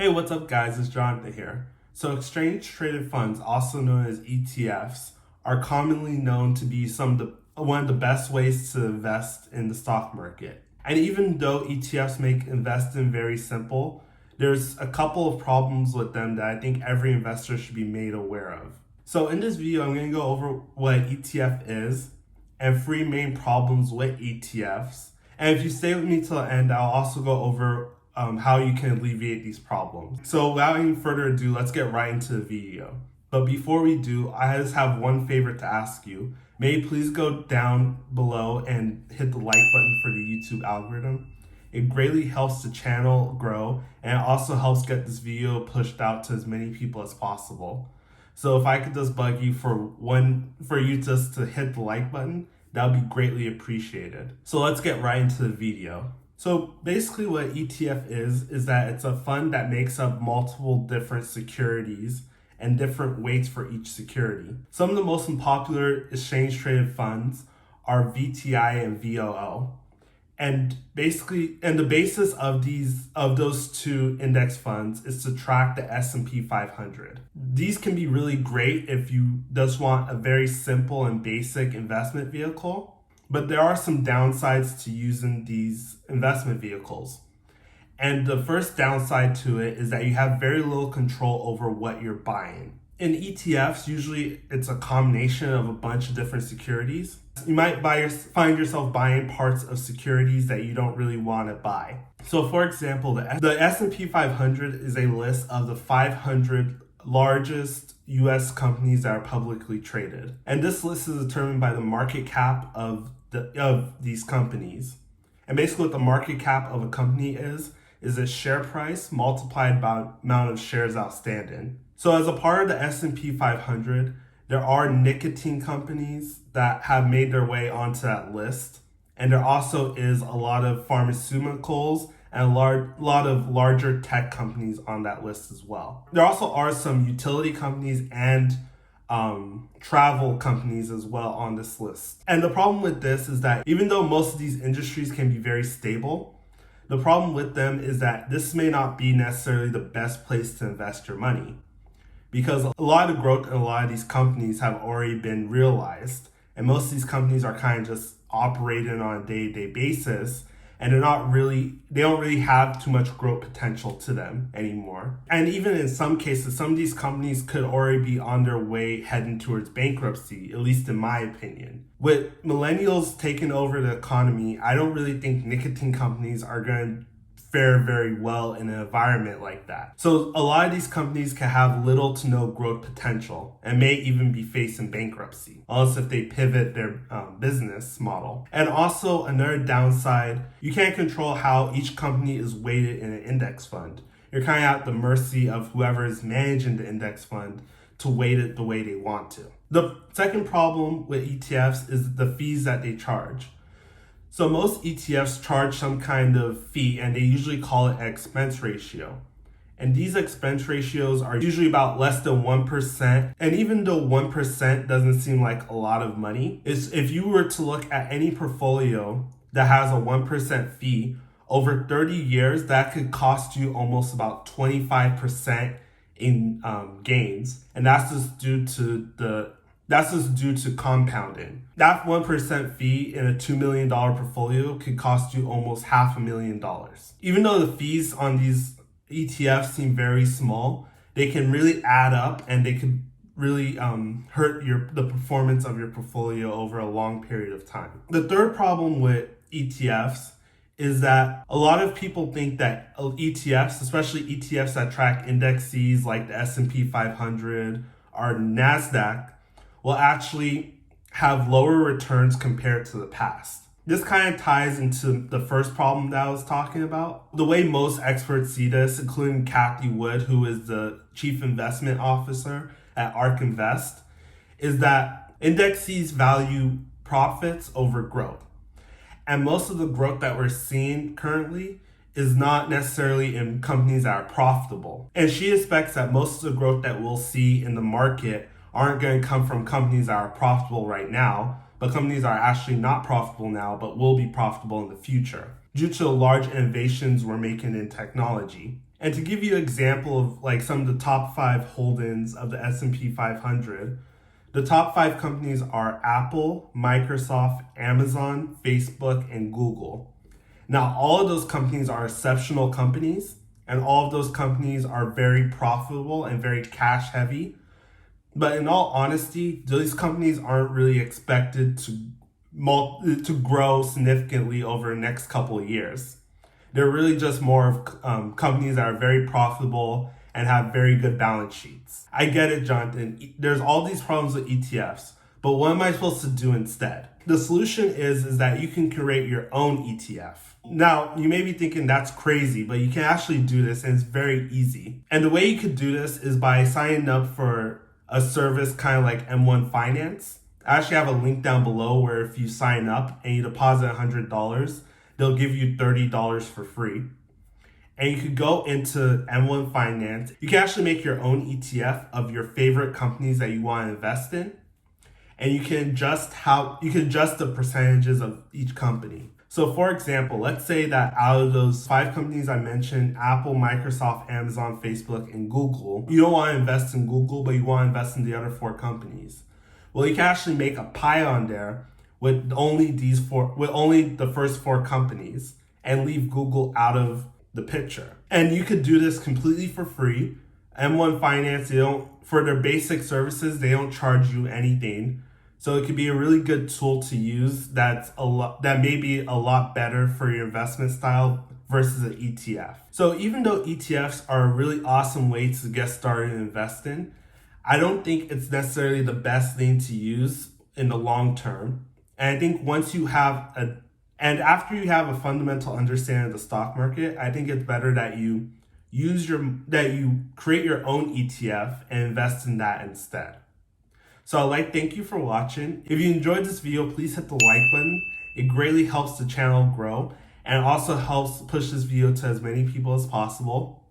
Hey, what's up guys, it's Jonathan here. So exchange traded funds, also known as ETFs, are commonly known to be one of the best ways to invest in the stock market. And even though ETFs make investing very simple, there's a couple of problems with them that I think every investor should be made aware of. So in this video, I'm going to go over what an ETF is and three main problems with ETFs. And if you stay with me till the end, I'll also go over how you can alleviate these problems. So without any further ado, let's get right into the video. But before we do, I just have one favor to ask you. May you please go down below and hit the like button for the YouTube algorithm. It greatly helps the channel grow, and it also helps get this video pushed out to as many people as possible. So if I could just bug you for you just to hit the like button, that would be greatly appreciated. So let's get right into the video. So basically what ETF is that it's a fund that makes up multiple different securities and different weights for each security. Some of the most popular exchange traded funds are VTI and VOO. And the basis of those two index funds is to track the S&P 500. These can be really great if you just want a very simple and basic investment vehicle. But there are some downsides to using these investment vehicles. And the first downside to it is that you have very little control over what you're buying. In ETFs, usually it's a combination of a bunch of different securities. You might find yourself buying parts of securities that you don't really want to buy. So for example, the S&P 500 is a list of the 500 largest US companies that are publicly traded. And this list is determined by the market cap of these companies. And basically what the market cap of a company is its share price multiplied by amount of shares outstanding. So as a part of the S&P 500, there are nicotine companies that have made their way onto that list. And there also is a lot of pharmaceuticals and a lot of larger tech companies on that list as well. There also are some utility companies and travel companies as well on this list. And the problem with this is that even though most of these industries can be very stable, the problem with them is that this may not be necessarily the best place to invest your money, because a lot of growth in a lot of these companies have already been realized, and most of these companies are kind of just operating on a day-to-day basis, and they don't really have too much growth potential to them anymore. And even in some cases, some of these companies could already be on their way heading towards bankruptcy, at least in my opinion. With millennials taking over the economy, I don't really think nicotine companies are going to fare very well in an environment like that. So a lot of these companies can have little to no growth potential and may even be facing bankruptcy, unless if they pivot their business model. And also another downside, you can't control how each company is weighted in an index fund. You're kind of at the mercy of whoever is managing the index fund to weight it the way they want to. The second problem with ETFs is the fees that they charge. So most ETFs charge some kind of fee, and they usually call it an expense ratio. And these expense ratios are usually about less than 1%. And even though 1% doesn't seem like a lot of money, if you were to look at any portfolio that has a 1% fee, over 30 years, that could cost you almost about 25% in gains. And that's just due to compounding. That 1% fee in a $2 million portfolio could cost you almost $500,000. Even though the fees on these ETFs seem very small, they can really add up, and they could really hurt the performance of your portfolio over a long period of time. The third problem with ETFs is that a lot of people think that ETFs, especially ETFs that track indexes like the S&P 500 or NASDAQ, will actually have lower returns compared to the past. This kind of ties into the first problem that I was talking about. The way most experts see this, including Kathy Wood, who is the chief investment officer at ARK Invest, is that indexes value profits over growth. And most of the growth that we're seeing currently is not necessarily in companies that are profitable. And she expects that most of the growth that we'll see in the market aren't going to come from companies that are profitable right now, but companies are actually not profitable now, but will be profitable in the future due to the large innovations we're making in technology. And to give you an example of like some of the top 5 holdings of the S&P 500, the top 5 companies are Apple, Microsoft, Amazon, Facebook, and Google. Now, all of those companies are exceptional companies, and all of those companies are very profitable and very cash heavy. But in all honesty, these companies aren't really expected to grow significantly over the next couple of years. They're really just more of companies that are very profitable and have very good balance sheets. I get it, Jonathan. There's all these problems with ETFs, but what am I supposed to do instead? The solution is that you can create your own ETF. Now, you may be thinking that's crazy, but you can actually do this and it's very easy. And the way you could do this is by signing up for a service kind of like M1 Finance. I actually have a link down below where if you sign up and you deposit $100, they'll give you $30 for free. And you could go into M1 Finance. You can actually make your own ETF of your favorite companies that you want to invest in. And you can adjust the percentages of each company. So for example, let's say that out of those 5 companies I mentioned, Apple, Microsoft, Amazon, Facebook, and Google, you don't want to invest in Google, but you want to invest in the other 4 companies. Well, you can actually make a pie on there with only the first 4 companies and leave Google out of the picture. And you could do this completely for free. M1 Finance, for their basic services, they don't charge you anything. So it could be a really good tool to use that may be a lot better for your investment style versus an ETF. So even though ETFs are a really awesome way to get started investing, I don't think it's necessarily the best thing to use in the long term. And I think after you have a fundamental understanding of the stock market, I think it's better that you create your own ETF and invest in that instead. So thank you for watching. If you enjoyed this video, please hit the like button. It greatly helps the channel grow and also helps push this video to as many people as possible.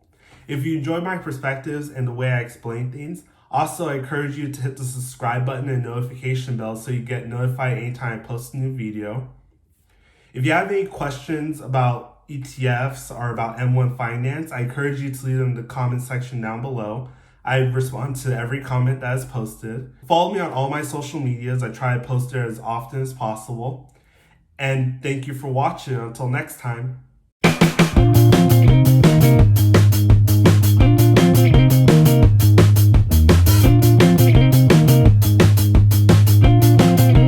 If you enjoyed my perspectives and the way I explain things, also I encourage you to hit the subscribe button and notification bell so you get notified anytime I post a new video. If you have any questions about ETFs or about M1 Finance, I encourage you to leave them in the comment section down below. I respond to every comment that is posted. Follow me on all my social medias. I try to post there as often as possible. And thank you for watching. Until next time.